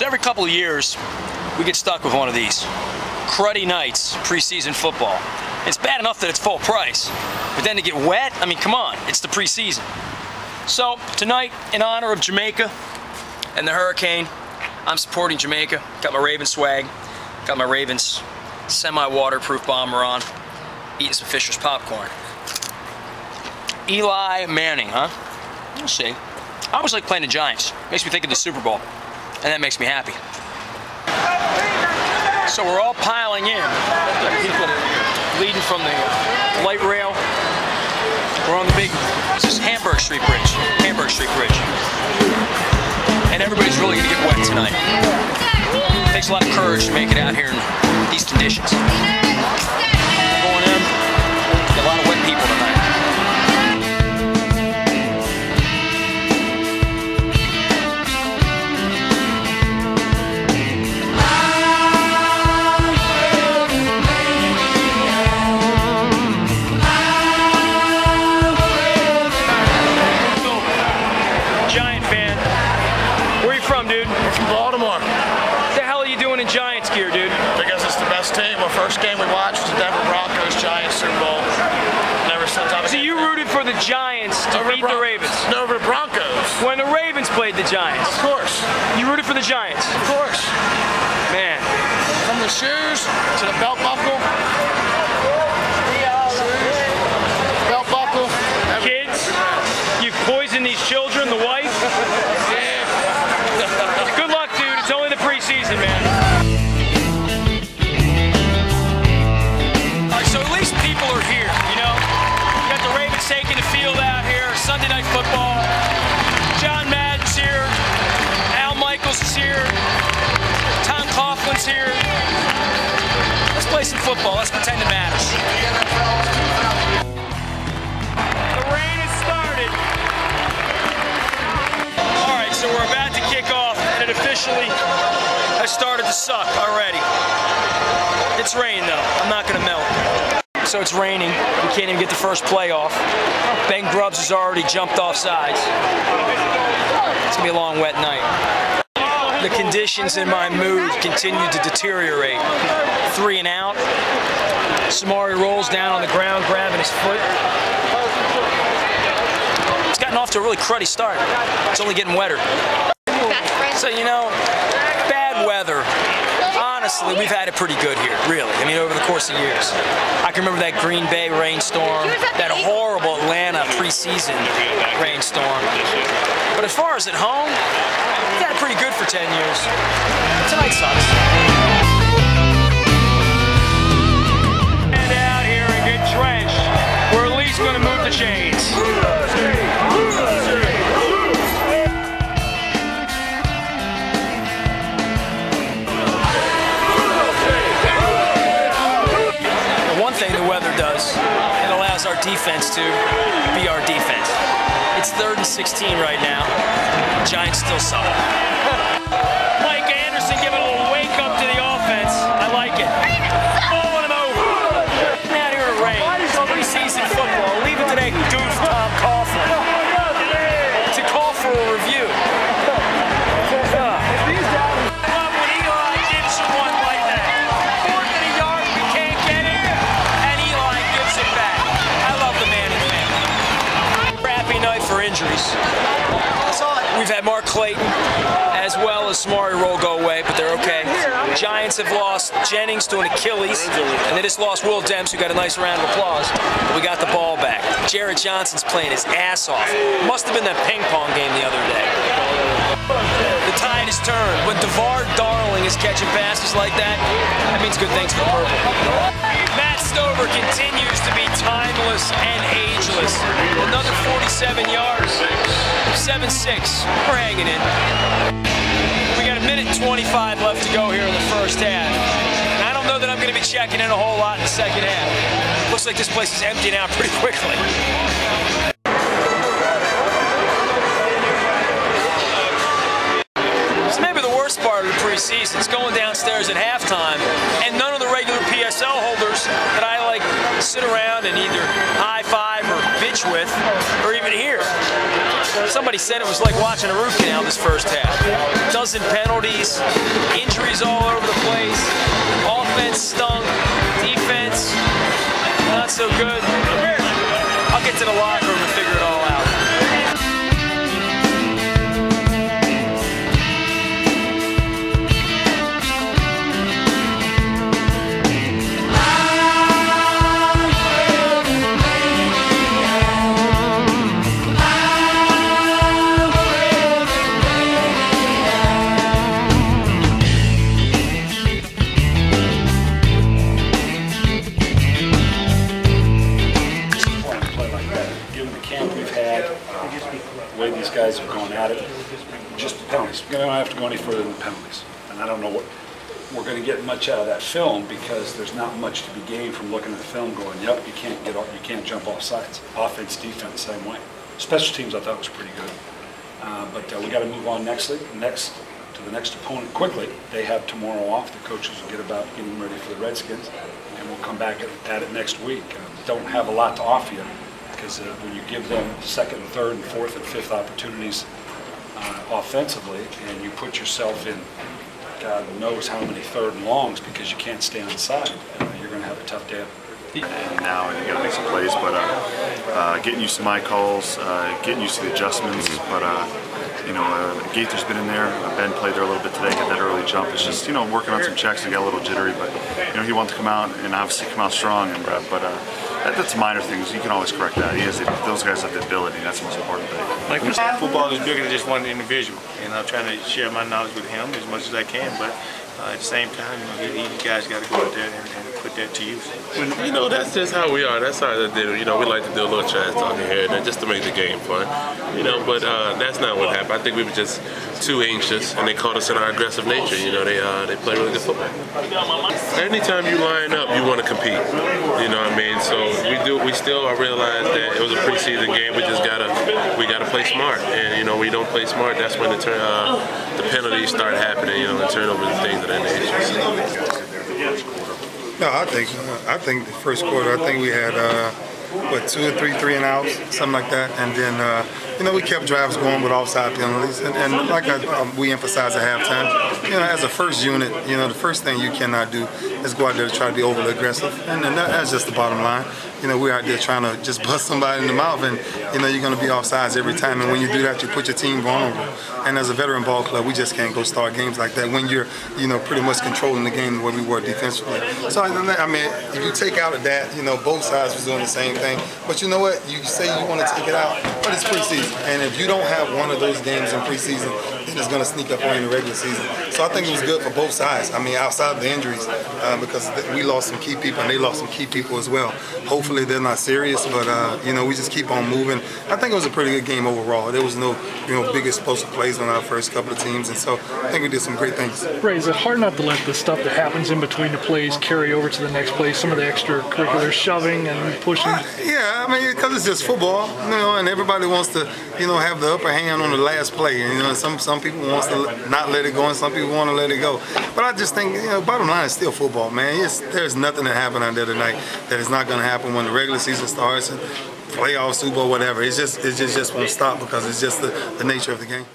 So every couple of years, we get stuck with one of these cruddy nights, preseason football. It's bad enough that it's full price, but then to get wet, I mean, come on, it's the preseason. So tonight, in honor of Jamaica and the hurricane, I'm supporting Jamaica. Got my Ravens swag, got my Ravens semi-waterproof bomber on, eating some Fisher's popcorn. Eli Manning, huh? We'll see. I always like playing the Giants. Makes me think of the Super Bowl, and that makes me happy. So we're all piling in. People leading from the light rail. We're on the big, this is Hamburg Street Bridge. And everybody's really gonna get wet tonight. It takes a lot of courage to make it out here in these conditions. Going in, a lot of wet people tonight. Giants gear, dude. Because it's the best team. Our first game we watched was the Denver Broncos Giants Super Bowl. And ever since I've So you rooted for the Giants to beat the Ravens? No, over the Broncos. When the Ravens played the Giants? Of course. You rooted for the Giants? Of course. Man. From the shoes to the belt buckle. Belt buckle. Kids, you've poisoned these children, the wife. Yeah. Good luck, dude. It's only the preseason, man. Taking the field out here, Sunday Night Football. John Madden's here, Al Michaels is here, Tom Coughlin's here. Let's play some football, let's pretend it matters. The rain has started. Alright, so we're about to kick off, and it officially has started to suck already. It's raining though, I'm not gonna melt. So it's raining, we can't even get the first play off. Ben Grubbs has already jumped off sides. It's gonna be a long, wet night. The conditions in my mood continue to deteriorate. 3 and out. Samari rolls down on the ground, grabbing his foot. It's gotten off to a really cruddy start. It's only getting wetter. So, you know, bad weather. Honestly, we've had it pretty good here, really. I mean, over the course of years. I can remember that Green Bay rainstorm, that horrible Atlanta preseason rainstorm. But as far as at home, we've had it pretty good for 10 years. Tonight sucks. And out here and get drenched. We're at least going to move the chains. It allows our defense to be our defense. It's 3rd and 16 right now. Giants still suck. Mike Anderson giving a little wake up to the offense. I like it. Pulling him over. Out here in rain. Preseason football. Leave it to that goof Tom Coughlin to call for a review. Injuries. We've had Mark Clayton as well as Samari Roll go away, but they're okay. Giants have lost Jennings to an Achilles, and they just lost Will Demps, who got a nice round of applause. But we got the ball back. Jared Johnson's playing his ass off. Must have been that ping pong game the other day. The tide has turned. When DeVar Darling is catching passes like that, that means good things for the Purple. Matt Stover continues to be timeless and ageless. Another 47 yards, 7-6. We're hanging in. We got 1:25 left to go here in the first half. And I don't know that I'm going to be checking in a whole lot in the second half. Looks like this place is emptying out pretty quickly. So maybe the worst part of the preseason is going downstairs at halftime and none of the regular PSL holders that I like sit around and either high-five or bitch with or even here. Somebody said it was like watching a root canal this first half. Dozen penalties, injuries all over the place. Offense stunk, defense not so good. I'll get to the locker room and figure it all out. The way these guys have gone at it, just the penalties. We don't have to go any further than the penalties. And I don't know what we're going to get much out of that film because there's not much to be gained from looking at the film going, yep, you can't jump off sides. Offense, defense, same way. Special teams I thought was pretty good. But we got to move on next to the next opponent quickly. They have tomorrow off. The coaches will get about getting ready for the Redskins, and we'll come back at it next week. Don't have a lot to offer you, because when you give them second, third, and fourth, and fifth opportunities offensively, and you put yourself in God knows how many third and longs because you can't stay on side, you're going to have a tough day. And now you got to make some plays, but getting used to my calls, getting used to the adjustments. But you know, Gaither's been in there. Ben played there a little bit today, got that early jump. It's just, you know, working on some checks. He got a little jittery, but you know, he wants to come out and obviously come out strong. And but that's minor things. You can always correct that. Those guys have the ability. That's the most important thing. Like football is bigger than just one individual, and I'm trying to share my knowledge with him as much as I can. But at the same time, you guys got to go out there and put that to use. You know, that's just how we are. That's how they do. You know, we like to do a little trash talking here and there just to make the game fun. You know, but that's not what happened. I think we were just too anxious, and they caught us in our aggressive nature. You know, they play really good football. Anytime you line up, you want to compete. You know what I mean? So we still realize that it was a preseason game. We gotta play smart, and you know, we don't play smart. That's when the penalties start happening. You know, the turnovers and things of that nature. No, I think the first quarter, I think we had what, 2 or 3 and outs, something like that, and then you know, we kept drives going with offside penalties, and like we emphasized at halftime, you know, as a first unit, you know, the first thing you cannot do is go out there to try to be overly aggressive, and that's just the bottom line. You know, we're out there trying to just bust somebody in the mouth, and you know, you're going to be offsides every time, and when you do that, you put your team vulnerable. And as a veteran ball club, we just can't go start games like that when you're, you know, pretty much controlling the game the way we were defensively. So I mean, if you take out of that, you know, both sides was doing the same thing. But you know what? You say you want to take it out, but it's preseason, and if you don't have one of those games in preseason, then it's going to sneak up on you in the regular season. So I think it was good for both sides. I mean, outside of the injuries, because we lost some key people and they lost some key people as well. Hopefully they're not serious, but you know, we just keep on moving. I think it was a pretty good game overall. There was no, you know, big explosive plays on our first couple of teams, and so I think we did some great things. Ray, is it hard not to let the stuff that happens in between the plays carry over to the next play? Some of the extracurricular shoving and pushing. Yeah, I mean, because it's just football, you know, and everybody wants to, you know, have the upper hand on the last play. And, you know, some people want to not let it go, and some people want to let it go. But I just think, you know, bottom line is still football, man. There's nothing that happened out there tonight that is not going to happen when the regular season starts and playoffs, Super Bowl, whatever. It just won't stop because it's just the nature of the game.